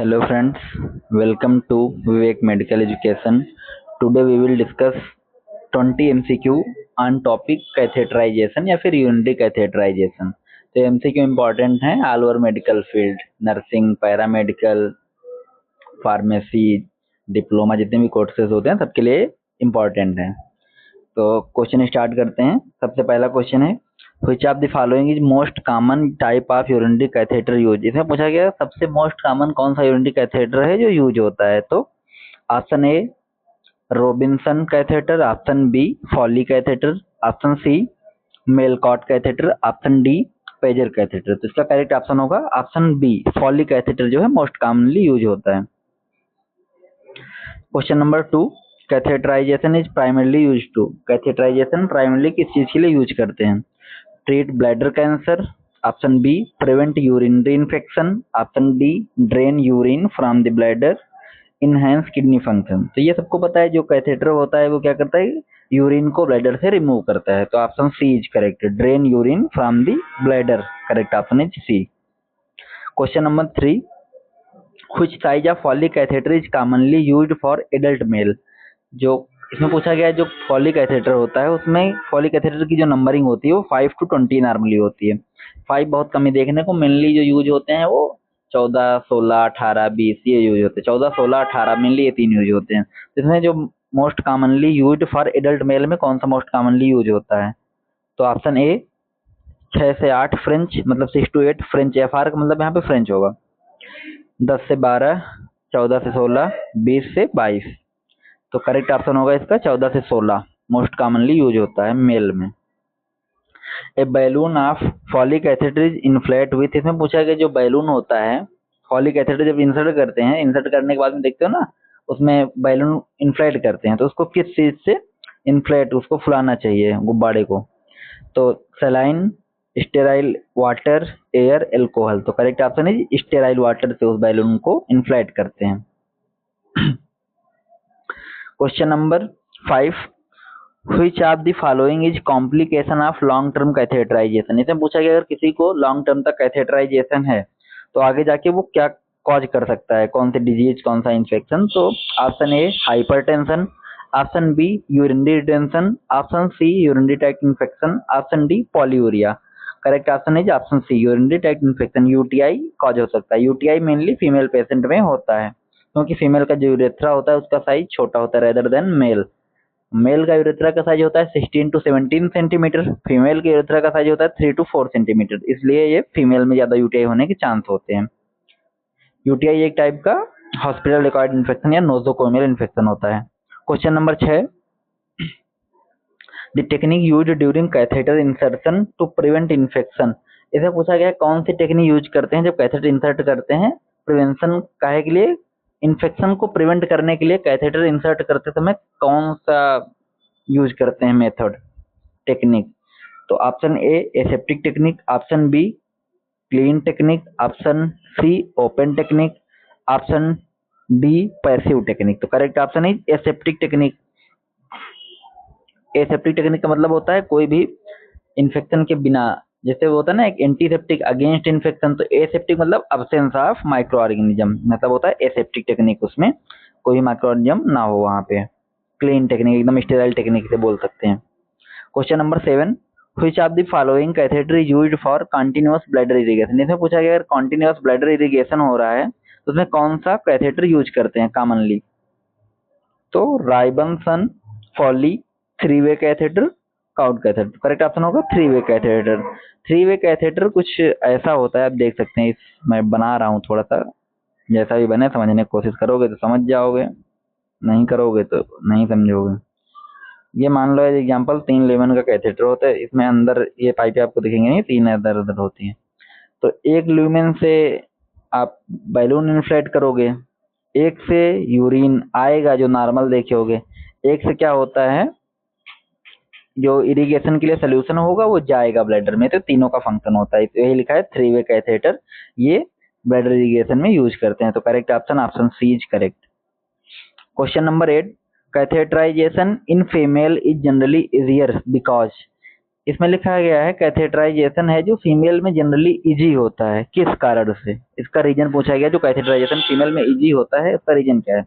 Hello friends, welcome to Vivek Medical Education. Today we will discuss 20 MCQ on topic catheterization या फिर unity catheterization. तो MCQ important है all over medical field, nursing, paramedical, pharmacy, diploma, जितने भी courses होते हैं सबके लिए इम्पॉर्टेंट है. तो क्वेश्चन स्टार्ट करते हैं. सबसे पहला क्वेश्चन है which of the following is most common type of urinary catheter use. इसमें पूछा गया सबसे मोस्ट कॉमन कौन सा यूरिनरी कैथेटर है जो यूज होता है. तो option A Robinson catheter, option B Foley catheter, option C Malecot catheter, option D Pezzer catheter. तो इसका करेक्ट ऑप्शन होगा ऑप्शन बी, फॉली कैथेटर जो है मोस्ट कॉमनली यूज होता है. Question number 2, catheterization is primarily use to. Catheterization primarily किस चीज के लिए यूज करते हैं? Treat bladder cancer, option B prevent urinary infection, option D drain urine from the bladder, enhance kidney function. तो ये सबको पता है जो कैथेटर होता है वो क्या करता है, यूरिन को ब्लैडर से रिमूव करता है. तो option C is correct, drain urine from the bladder. Correct option is C. Question number 3, which size of Foley catheter is commonly used for adult male. जो इसमें पूछा गया है जो फॉली कैथेटर होता है उसमें फॉली कैथेटर की जो नंबरिंग होती है वो 5 to 20 नॉर्मली होती है. 5 बहुत कम ही देखने को, मेनली जो यूज होते हैं वो 14, 16, 18, 20 ये यूज होते हैं. 14, 16, 18 मेनली ये 3 यूज होते हैं. इसमें जो most commonly use for adult mail में कौन सा मोस्ट कॉमनली यूज होता है? तो ऑप्शन ए 6 से 8 फ्रेंच, मतलब 6 to 8 फ्रेंच. FR का मतलब यहाँ पे फ्रेंच होगा. 10 से 12, 14 से 16, 20 से 22. तो करेक्ट ऑप्शन होगा इसका 14 से 16 मोस्ट कॉमनली यूज होता है मेल में. A balloon of Foley catheter is inflate with. इसमें पूछा गया जो बैलून होता है फॉलिक कैथेटर जब इंसर्ट करते हैं, इंसर्ट करने के बाद में देखते हो ना उसमें बैलून इन्फ्लेट करते हैं, तो उसको किस चीज से इन्फ्लेट, उसको फुलाना चाहिए गुब्बारे को. तो saline, sterile water, air, alcohol. तो करेक्ट ऑप्शन है स्टेराइल वाटर से उस बैलून को इन्फ्लेट करते हैं. Question number 5, which of the following is complication of long term catheterization. इसमें पूछा गया अगर किसी को लॉन्ग टर्म तक कैथेटराइजेशन है तो आगे जाके वो क्या कॉज कर सकता है, कौन सी डिजीज, कौन सा इन्फेक्शन. तो option A hypertension, option B urinary retention, option C urinary tract infection, option D polyuria. Correct option है option C urinary tract infection. UTI cause हो सकता है. यूटीआई मेनली फीमेल पेशेंट में होता है क्योंकि फीमेल का जो यूरेथ्रा होता है उसका साइज छोटा होता है रेदर देन मेल. मेल का यूरेथ्रा का साइज होता है 16 to 17 सेंटीमीटर, फीमेल के यूरेथ्रा का साइज होता है 3 to 4 सेंटीमीटर. इसलिए ये फीमेल में ज्यादा यूटीआई होने के चांस होते हैं. यूटीआई एक टाइप का हॉस्पिटल रिक्वायर्ड इन्फेक्शन या नोजोकोमियल इन्फेक्शन होता है. Question number 6, the technique used during catheter insertion to prevent infection. इसे पूछा गया कौन सी टेक्निक यूज करते हैं जब कैथेटर इंसर्ट करते हैं प्रिवेंशन काहे के लिए, इन्फेक्शन को प्रिवेंट करने के लिए कैथेटर इंसर्ट करते समय कौन सा यूज करते हैं मेथड, टेक्निक. तो option A aseptic technique, option B clean technique, option C open technique, option D passive technique. तो करेक्ट ऑप्शन है एसेप्टिक टेक्निक. एसेप्टिक टेक्निक का मतलब होता है कोई भी इन्फेक्शन के बिना, जैसे वो होता है ना एक एंटीसेप्टिक अगेंस्ट इन्फेक्शन, तो एसेप्टिक मतलब अब्सेंस ऑफ माइक्रो ऑर्गेनिज्म, मतलब होता है एसेप्टिक टेक्निक, उसमें कोई माइक्रो ऑर्गेनिज्म ना हो वहां पे. क्लीन टेक्निक एकदम स्टेराइल टेक्निक से बोल सकते हैं. Question number 7, which of the following catheter is used for continuous bladder irrigation. इसमें पूछा गया अगर कंटीन्यूअस ब्लैडर इरिगेशन हो रहा है तो उसमें कौन सा कैथेटर यूज करते हैं कॉमनली. तो राइबनसन, फॉली, 3-वे catheter, coude catheter. Correct option होगा 3-वे कैथेटर. 3-वे कैथेटर कुछ ऐसा होता है, आप देख सकते हैं, मैं बना रहा हूँ थोड़ा सा, जैसा भी बने समझने की कोशिश करोगे तो समझ जाओगे, नहीं करोगे तो नहीं समझोगे. ये मान लो एग्जांपल 3 लेमन का कैथेटर होता है, इसमें अंदर ये पाइपें आपको दिखेंगे नहीं, 3 इधर उधर होती हैं. तो एक ल्यूमेन से आप बैलून इन्फ्लेट करोगे, एक से यूरिन आएगा जो नॉर्मल देखे होगे, एक से क्या होता है जो इरिगेशन के लिए सोल्यूशन होगा वो जाएगा ब्लैडर में. तो तीनों का फंक्शन होता है. तो यही लिखा है 3-वे कैथेटर, ये ब्लैडर इरिगेशन में यूज करते हैं. तो correct option option C is correct. Question number 8, catheterization in female is generally easier because. इसमें लिखा गया है कैथेटराइजेशन है जो फीमेल में जनरली इजी होता है, किस कारण से? इसका रीजन पूछा गया, जो कैथेटराइजेशन फीमेल में इजी होता है उसका रीजन क्या है?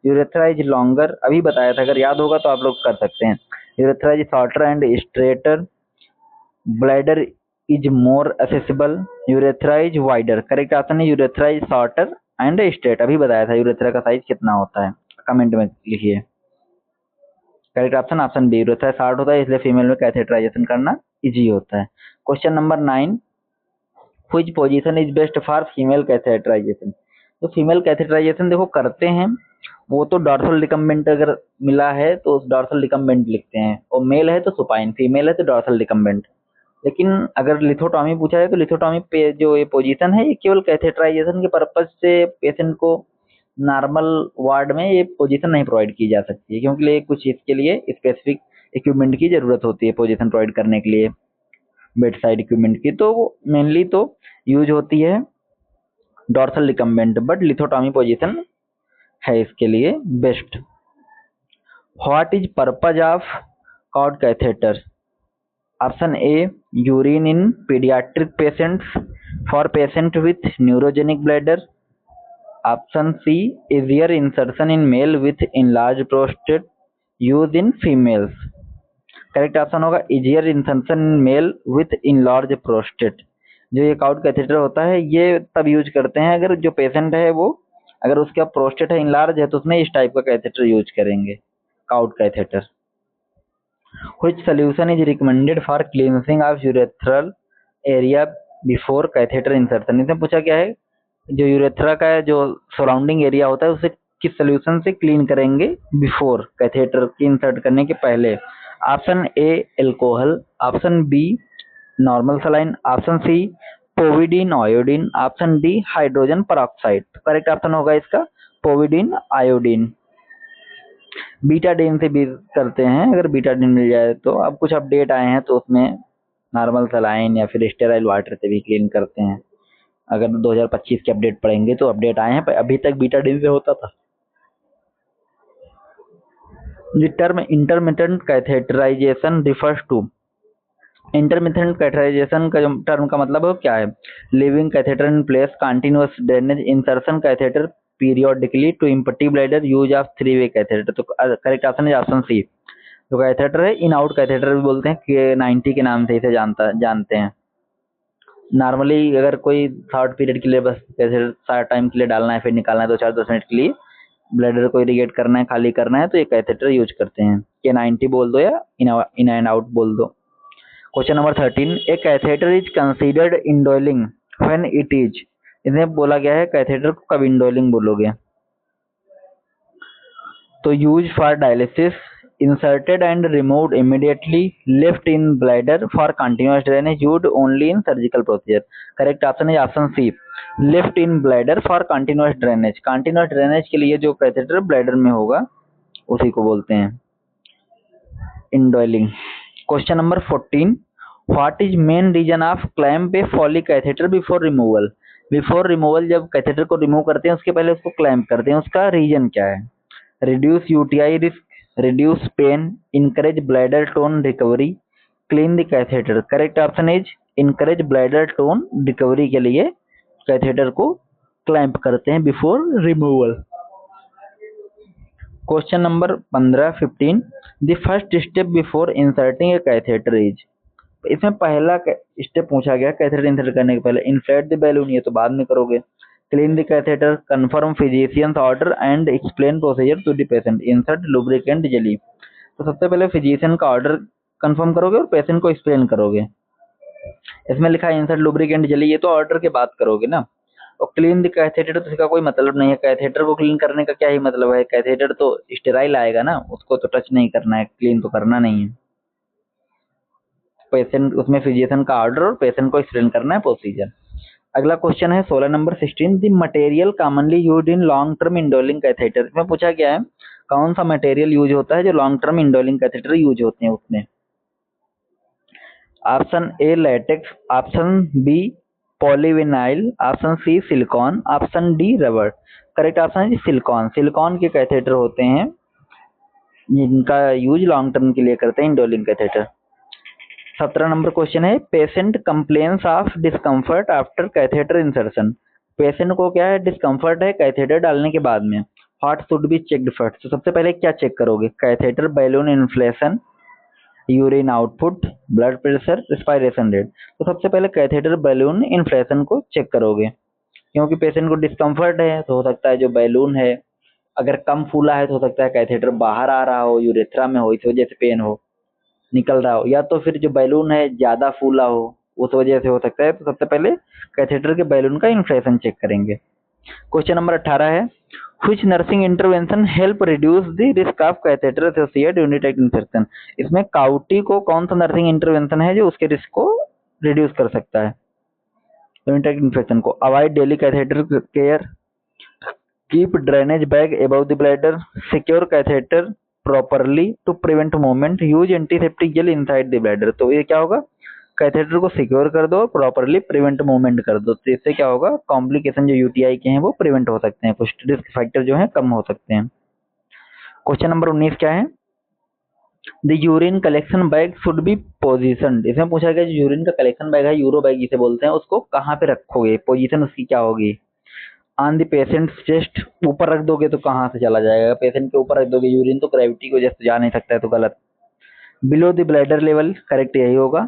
यूरेथ्रा इज लॉन्गर, अभी बताया था, अगर याद होगा तो आप लोग कर सकते हैं। Urethra is shorter and straighter, bladder is more accessible, urethra is wider. Correct option है urethra is shorter and straight, अभी बताया था यूरेथ्रा का साइज कितना होता है, कमेंट में लिखिए। Correct option option B, urethra short होता है इसलिए फीमेल में कैथेटराइजेशन करना इजी होता है। Question number 9, which position is best for female catheterization? तो फीमेल कैथेटराइजेशन देखो करते हैं वो तो डॉर्सल रिकम्बेंट, अगर मिला है तो उस डॉर्सल रिकम्बेंट लिखते हैं, और मेल है तो सुपाइन, फीमेल है तो डॉर्सल रिकम्बेंट। लेकिन अगर लिथोटॉमी पूछा है तो लिथोटॉमी पे जो ये पोजीशन है ये केवल कैथेटराइजेशन के पर्पज से पेशेंट को नॉर्मल वार्ड में ये पोजीशन नहीं प्रोवाइड की जा सकती है, क्योंकि कुछ इसके लिए स्पेसिफिक इक्विपमेंट की जरूरत होती है पोजीशन प्रोवाइड करने के लिए, बेड साइड इक्विपमेंट की। तो मेनली तो यूज होती है dorsal recumbent, but lithotomy position है इसके लिए best. What is purpose of cord catheter? Option A, urine in paediatric patients, for patient with neurogenic bladder. Option C, easier insertion in male with enlarged prostate, used in females। Correct option होगा easier insertion in male with enlarged prostate। जो ये cout catheter होता है ये तब use करते हैं अगर जो पेशेंट है वो, अगर उसका प्रोस्टेट है इनलार्ज है तो उसमें इस टाइप का कैथेटर यूज करेंगे, cout catheter. Which solution is recommended for cleansing of urethral area before catheter insertion? इसमें पूछा क्या है, जो यूरेथ्रा का जो सराउंडिंग एरिया होता है उसे किस सोल्यूशन से क्लीन करेंगे बिफोर कैथेटर की इंसर्ट करने के पहले? Option A, alcohol, option B, normal saline, option C, povidone iodine, option D, hydrogen peroxide. Correct option होगा इसका पोविडीन आयोडीन। बीटाडीन से भी करते हैं, अगर बीटाडीन मिल जाए तो। अब कुछ अपडेट आए हैं तो उसमें नॉर्मल सलाइन या फिर स्टेराइल वाटर से भी क्लीन करते हैं। अगर 2025 के अपडेट पढ़ेंगे तो अपडेट आए हैं, पर अभी तक बीटाडीन से होता था। The term intermittent catheterization refers to, intermittent catheterization का जो टर्म का मतलब है क्या है? Living catheter in place, continuous drainage, insertion catheter periodically to empty bladder, use of three way catheter. तो करेक्ट ऑप्शन है ऑप्शन सी। जो कैथेटर है इन आउट कैथेटर भी बोलते हैं, K90 के नाम से इसे जानते हैं। नॉर्मली अगर कोई शॉर्ट पीरियड के लिए बस कैथेटर शॉर्ट टाइम के लिए डालना है फिर निकालना है 2-4-10 मिनट के लिए, ब्लैडर को इरिगेट करना है, खाली करना है, तो ये कैथेटर यूज करते हैं। K90 बोल दो या इन एंड आउट बोल दो। Question number 13, a catheter is considered indwelling when it is. इसमें बोला गया है कैथेटर को कब इंडोइलिंग बोलोगे? तो use for dialysis, inserted and removed immediately, left in bladder, for continuous drainage, used only in surgical procedure. Correct option है option C, left in bladder for continuous drainage. Continuous drainage के लिए जो catheter bladder में होगा उसी को बोलते हैं indwelling. Question number 14, what is main reason of clamp a Foley catheter before removal? Before removal जब कैथेटर को रिमूव करते हैं उसके पहले उसको क्लैम्प करते हैं, उसका रीजन क्या है? Reduce UTI risk, reduce pain, encourage bladder tone recovery, clean the catheter. Correct option is encourage bladder tone recovery के लिए कैथेटर को क्लैम्प करते हैं before removal. Question number 15 the first step before inserting a catheter is. इसमें पहला step पूछा गया catheter insert करने के पहले, इन्फ्लेट द बैलून, ये तो बाद में करोगे। Clean the catheter, confirm physicians order and explain procedure to the patient, insert lubricant jelly. तो सबसे पहले फिजिशियन का ऑर्डर कंफर्म करोगे और पेशेंट को एक्सप्लेन करोगे। इसमें लिखा है इंसर्ट लुब्रिकेंट जेली, ये तो ऑर्डर के बाद करोगे ना। और क्लीन द कैथेटर तो इसका कोई मतलब नहीं है, कैथेटर को क्लीन करने का क्या ही मतलब है, कैथेटर तो स्टेराइल आएगा ना, उसको तो टच नहीं करना है, क्लीन तो करना नहीं है। पेशेंट उसमें फिजिशियन का ऑर्डर और पेशेंट को एक्सप्लेन करना है प्रोसीजर। अगला क्वेश्चन है 16 number 16, the material commonly used in long term indwelling catheter. इसमें पूछा गया है कौन सा मटेरियल यूज होता है जो long term indwelling catheter use होते हैं उसमें। Option A latex, option B polyvinyl, option C silicone, option D rubber. Correct option है सिलिकॉन। सिलिकॉन के कैथेटर होते हैं जिनका यूज लॉन्ग टर्म के लिए करते हैं इंडोलिंग कैथेटर। 17 नंबर क्वेश्चन है, patient complains of discomfort after catheter insertion. Patient को क्या है, डिस्कम्फर्ट है कैथेटर डालने के बाद में। What should be checked first? तो सबसे पहले क्या चेक करोगे? Catheter balloon inflation, urine output, blood pressure, respiration rate. तो सबसे पहले कैथेटर बैलून इन्फ्लेशन को चेक करोगे, क्योंकि पेशेंट को डिस्कम्फर्ट है तो हो सकता है जो बैलून है अगर कम फूला है तो हो सकता है कैथेटर बाहर आ रहा हो, यूरेथ्रा में हो, इस वजह से पेन हो, निकल रहा हो, या तो फिर जो बैलून है ज्यादा फूला हो उस वजह से हो सकता है। तो सबसे पहले कैथेटर के बैलून का इन्फ्लेशन चेक करेंगे। क्वेश्चन नंबर 18 है, which nursing intervention help reduce the risk of catheter associated unitract infection? इसमें काउटी को कौन सा नर्सिंग इंटरवेंशन है जो उसके रिस्क को रिड्यूस कर सकता है यूनिट्रैक्ट इन्फेक्शन को? Avoid daily catheter care, keep drainage bag above the bladder, secure catheter properly to prevent movement, use antiseptic gel inside the bladder। तो ये क्या होगा, कैथेटर को सिक्योर कर दो और प्रॉपरली प्रिवेंट मूवमेंट कर दो। तो इससे क्या होगा, कॉम्प्लिकेशन जो यूटीआई के हैं वो प्रिवेंट हो सकते हैं, कुछ रिस्क फैक्टर जो है कम हो सकते हैं। क्वेश्चन नंबर 19 क्या है, the urine collection bag should be position. इसमें पूछा गया जो यूरिन का कलेक्शन बैग है, यूरो बैग जिसे बोलते हैं, उसको कहाँ पे रखोगे, पोजीशन उसकी क्या होगी? ऑन द पेशेंट चेस्ट, ऊपर रख दोगे तो कहाँ से चला जाएगा? पेशेंट के ऊपर रख दोगे यूरिन तो ग्रेविटी की वजह से जा नहीं सकता है, तो गलत। Below the bladder level, correct यही होगा,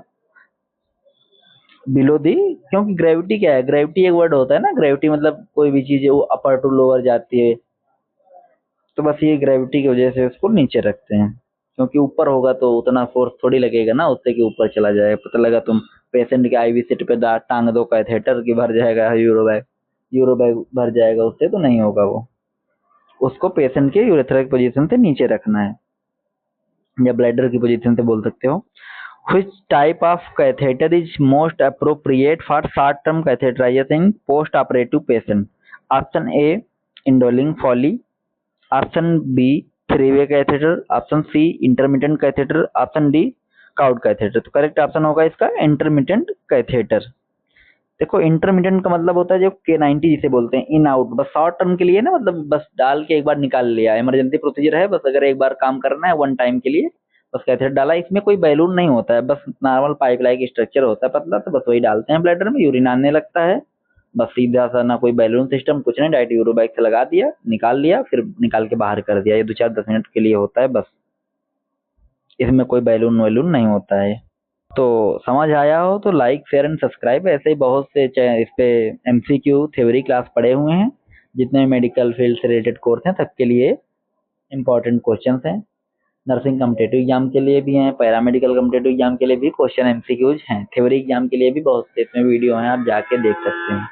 बिलो दी, क्योंकि ग्रेविटी क्या है, ग्रेविटी एक वर्ड होता है ना, ग्रेविटी मतलब कोई भी चीज है वो अपर टू लोअर जाती है, तो बस ये ग्रेविटी की वजह से उसको नीचे रखते हैं, क्योंकि ऊपर होगा तो उतना फोर्स थोड़ी लगेगा ना उससे कि ऊपर चला जाए। पता लगा तुम पेशेंट के आईवी सीट पे टांग दो कैथेटर की, भर जाएगा यूरो बैग भर जाएगा उससे, तो नहीं होगा वो, उसको पेशेंट के यूरेथ्रा की पोजीशन से नीचे रखना है, या ब्लैडर की पोजीशन से बोल सकते हो। Which type of catheter is most appropriate for short-term catheterization in post-operative patient? Option A, indwelling Foley. Option B, three-way catheter. Option C, intermittent catheter. Option D, Coud catheter। तो correct option होगा इसका intermittent catheter. देखो intermittent का मतलब होता है जो K90 जिसे बोलते हैं, इन आउट, बस शॉर्ट टर्म के लिए ना, मतलब बस डाल के एक बार निकाल लिया, इमरजेंसी प्रोसीजर है, बस अगर एक बार काम करना है वन टाइम के लिए बस कैथेटर डाला। इसमें कोई बैलून नहीं होता है, बस नॉर्मल पाइप लाइक स्ट्रक्चर होता है पतला, तो बस वही डालते हैं ब्लैडर में, यूरिन आने लगता है, बस सीधा सा, ना कोई बैलून सिस्टम कुछ नहीं, डायरेक्ट यूरो बैग से लगा दिया, निकाल लिया, फिर निकाल के बाहर कर दिया। ये 2-4-10 मिनट के लिए होता है बस, इसमें कोई बैलून वैलून नहीं होता है। तो समझ आया हो तो लाइक शेयर एंड सब्सक्राइब। ऐसे ही बहुत से इस पे एमसीक्यू थ्योरी क्लास पढ़े हुए हैं, जितने मेडिकल फील्ड से रिलेटेड कोर्स हैं सबके लिए इंपॉर्टेंट क्वेश्चंस हैं। नर्सिंग कॉम्पिटिटिव एग्जाम के लिए भी हैं, पैरामेडिकल कॉम्पिटिटिव एग्जाम के लिए भी क्वेश्चन एमसीक्यूज हैं, थ्योरी एग्जाम के लिए भी बहुत से इसमें वीडियो हैं, आप जाके देख सकते हैं।